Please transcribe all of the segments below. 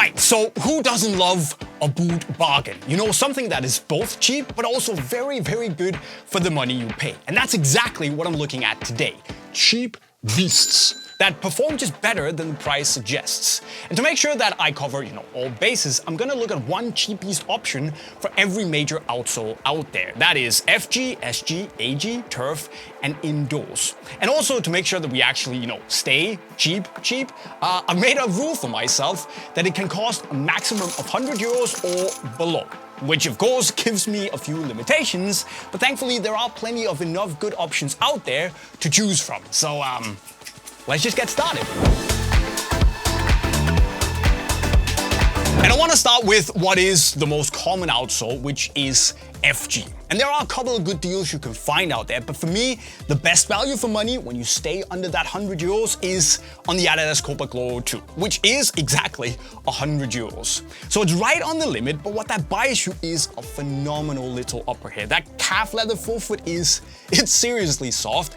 Right, so who doesn't love a boot bargain? You know, something that is both cheap, but also very, very good for the money you pay. And that's exactly what I'm looking at today. Cheap beasts that perform just better than the price suggests. And to make sure that I cover, all bases, I'm gonna look at one cheap beast option for every major outsole out there. That is FG, SG, AG, turf, and indoors. And also to make sure that we actually, stay cheap, I made a rule for myself that it can cost a maximum of 100 euros or below. Which of course gives me a few limitations, but thankfully there are plenty of enough good options out there to choose from. So let's just get started. And I want to start with what is the most common outsole, which is FG. And there are a couple of good deals you can find out there, but for me, the best value for money when you stay under that 100 euros is on the Adidas Copa Gloro 2, which is exactly 100 euros. So it's right on the limit, but what that buys you is a phenomenal little upper here. That calf leather forefoot it's seriously soft.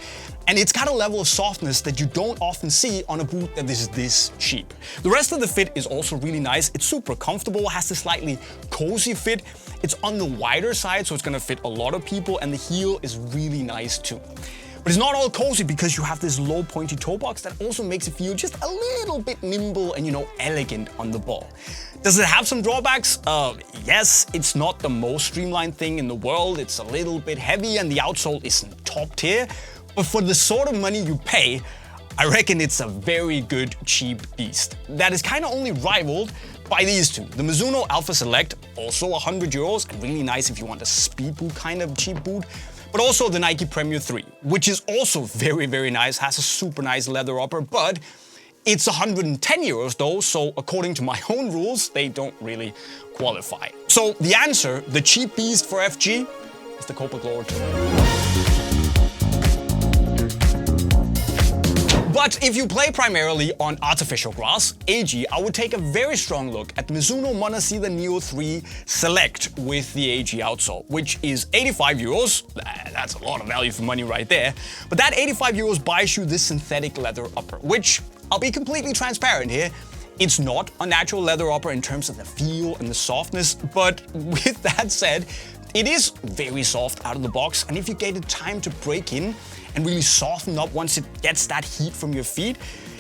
And it's got a level of softness that you don't often see on a boot that is this cheap. The rest of the fit is also really nice. It's super comfortable, has this slightly cozy fit. It's on the wider side, so it's gonna fit a lot of people, and the heel is really nice too. But it's not all cozy because you have this low pointy toe box that also makes it feel just a little bit nimble and, elegant on the ball. Does it have some drawbacks? Yes, it's not the most streamlined thing in the world. It's a little bit heavy and the outsole isn't top tier. But for the sort of money you pay, I reckon it's a very good cheap beast. That is kind of only rivaled by these two. The Mizuno Alpha Select, also 100 euros, and really nice if you want a speed boot kind of cheap boot. But also the Nike Premier 3, which is also very, very nice, has a super nice leather upper, but it's 110 euros though, so according to my own rules, they don't really qualify. So the answer, the cheap beast for FG, is the Copa Gloro 2. But if you play primarily on artificial grass, AG, I would take a very strong look at the Mizuno Monoseda Neo 3 Select with the AG outsole, which is 85 euros. That's a lot of value for money right there. But that 85 euros buys you this synthetic leather upper, which, I'll be completely transparent here, it's not a natural leather upper in terms of the feel and the softness, but with that said, it is very soft out of the box, and if you get the time to break in and really soften up once it gets that heat from your feet,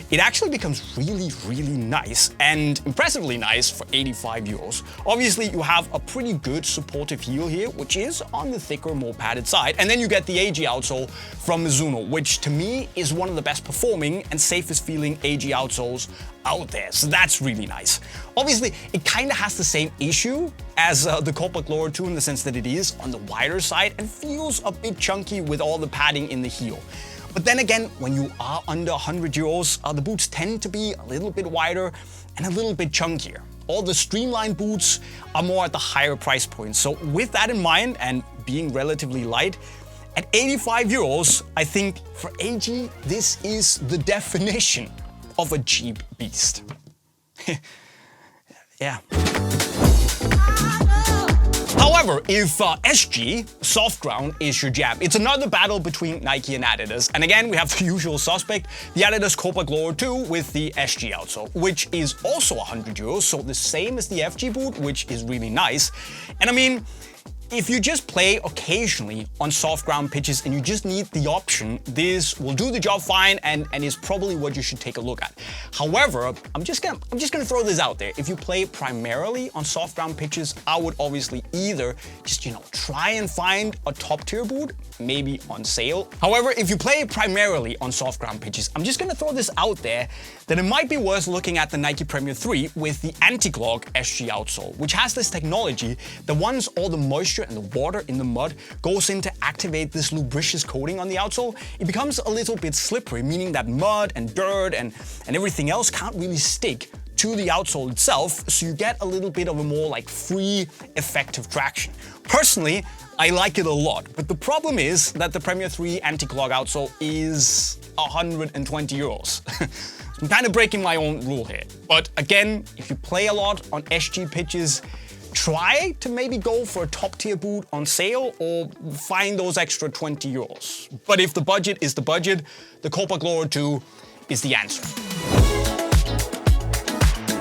it actually becomes really, really nice and impressively nice for 85 euros. Obviously, you have a pretty good supportive heel here, which is on the thicker, more padded side. And then you get the AG outsole from Mizuno, which to me is one of the best performing and safest feeling AG outsoles out there. So that's really nice. Obviously, it kind of has the same issue as the Copa Gloro 2 in the sense that it is on the wider side and feels a bit chunky with all the padding in the heel. But then again, when you are under 100 euros, the boots tend to be a little bit wider and a little bit chunkier. All the streamlined boots are more at the higher price point. So with that in mind and being relatively light, at 85 euros, I think for AG, this is the definition of a cheap beast. Yeah. However, if SG, soft ground, is your jam, it's another battle between Nike and Adidas. And again, we have the usual suspect, the Adidas Copa Gloro 2 with the SG outsole, which is also 100 euros, so the same as the FG boot, which is really nice. And I mean, if you just play occasionally on soft ground pitches and you just need the option, this will do the job fine and is probably what you should take a look at. However, I'm just gonna throw this out there. If you play primarily on soft ground pitches, I would obviously either just, try and find a top tier boot, maybe on sale. However, if you play primarily on soft ground pitches, I'm just gonna throw this out there that it might be worth looking at the Nike Premier 3 with the anti-clog SG outsole, which has this technology that once all the moisture and the water in the mud goes in to activate this lubricious coating on the outsole, it becomes a little bit slippery, meaning that mud and dirt and everything else can't really stick to the outsole itself, so you get a little bit of a more free, effective traction. Personally, I like it a lot, but the problem is that the Premier 3 anti-clog outsole is 120 euros. I'm kind of breaking my own rule here. But again, if you play a lot on SG pitches, try to maybe go for a top tier boot on sale or find those extra 20 euros. But if the budget is the budget, the Copa Gloro 2 is the answer.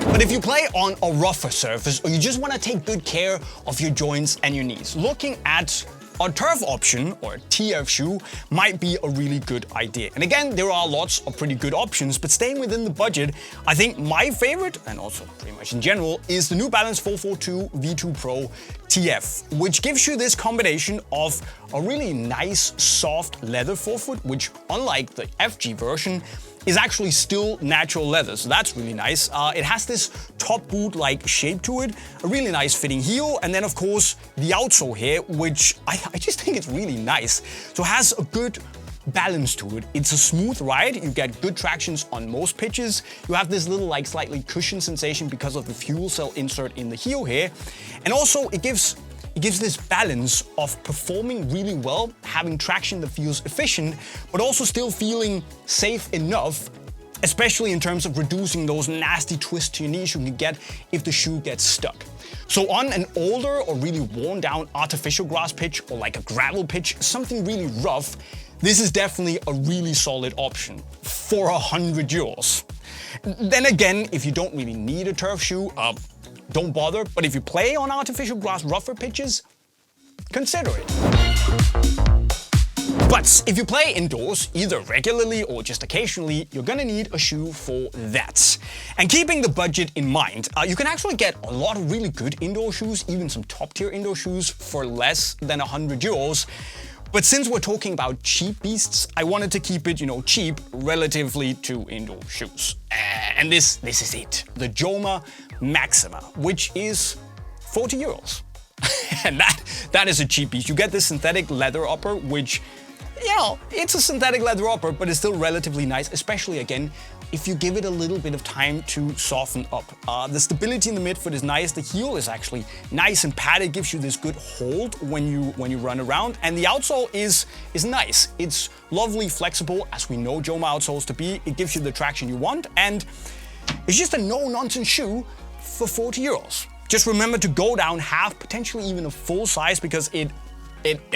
But if you play on a rougher surface or you just want to take good care of your joints and your knees, looking at a turf option or a TF shoe might be a really good idea. And again, there are lots of pretty good options, but staying within the budget, I think my favorite, and also pretty much in general, is the New Balance 442 V2 Pro TF, which gives you this combination of a really nice soft leather forefoot, which unlike the FG version, is actually still natural leather, so that's really nice. It has this top boot-like shape to it, a really nice fitting heel, and then of course the outsole here, which I just think it's really nice. So it has a good balance to it. It's a smooth ride, you get good tractions on most pitches. You have this little like slightly cushion sensation because of the fuel cell insert in the heel here. And also it gives this balance of performing really well, having traction that feels efficient, but also still feeling safe enough, especially in terms of reducing those nasty twists to your knees you can get if the shoe gets stuck. So on an older or really worn down artificial grass pitch or like a gravel pitch, something really rough, this is definitely a really solid option for €100. Then again, if you don't really need a turf shoe, don't bother, but if you play on artificial grass rougher pitches, consider it. But if you play indoors, either regularly or just occasionally, you're gonna need a shoe for that. And keeping the budget in mind, you can actually get a lot of really good indoor shoes, even some top tier indoor shoes for less than €100. But since we're talking about cheap beasts, I wanted to keep it, cheap relatively to indoor shoes. And this is it. The Joma Maxima, which is €40. And that is a cheap beast. You get this synthetic leather upper, which, it's a synthetic leather upper, but it's still relatively nice, especially again, if you give it a little bit of time to soften up. The stability in the midfoot is nice. The heel is actually nice and padded, gives you this good hold when you run around. And the outsole is nice. It's lovely, flexible, as we know Joma outsoles to be. It gives you the traction you want, and it's just a no-nonsense shoe for €40. Just remember to go down half, potentially even a full size, because it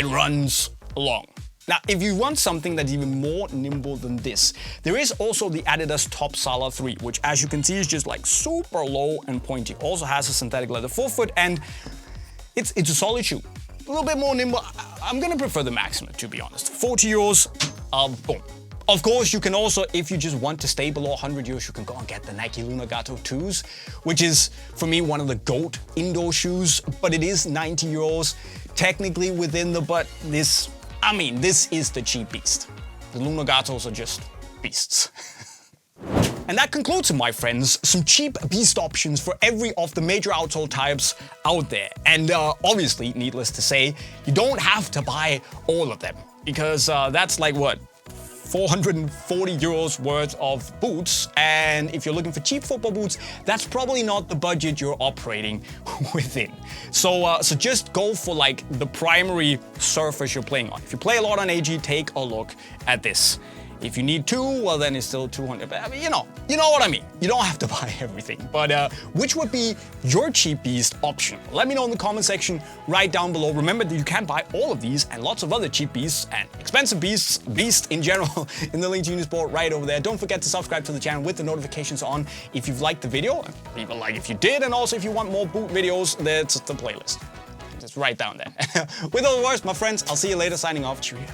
runs long. Now, if you want something that's even more nimble than this, there is also the Adidas Top Sala 3, which as you can see is just like super low and pointy. Also has a synthetic leather forefoot, and it's a solid shoe. A little bit more nimble. I'm gonna prefer the Maxima, to be honest. €40, boom. Of course, you can also, if you just want to stay below €100, you can go and get the Nike Lunagato 2s, which is, for me, one of the GOAT indoor shoes, but it is €90, technically within the, but this is the cheap beast. The Lunagatos are just beasts. And that concludes it, my friends. Some cheap beast options for every of the major outsole types out there. And obviously, needless to say, you don't have to buy all of them, because that's like what? €440 worth of boots, and if you're looking for cheap football boots, that's probably not the budget you're operating within. So just go for like the primary surface you're playing on. If you play a lot on AG, take a look at this. If you need two, well then it's still 200. But I mean, you know what I mean. You don't have to buy everything. But which would be your cheap beast option? Let me know in the comment section right down below. Remember that you can buy all of these and lots of other cheap beasts and expensive beasts in general in the link to Unisport right over there. Don't forget to subscribe to the channel with the notifications on if you've liked the video. Leave a like if you did, and also if you want more boot videos, that's the playlist. It's right down there. With all the words, my friends, I'll see you later. Signing off. Cheerio.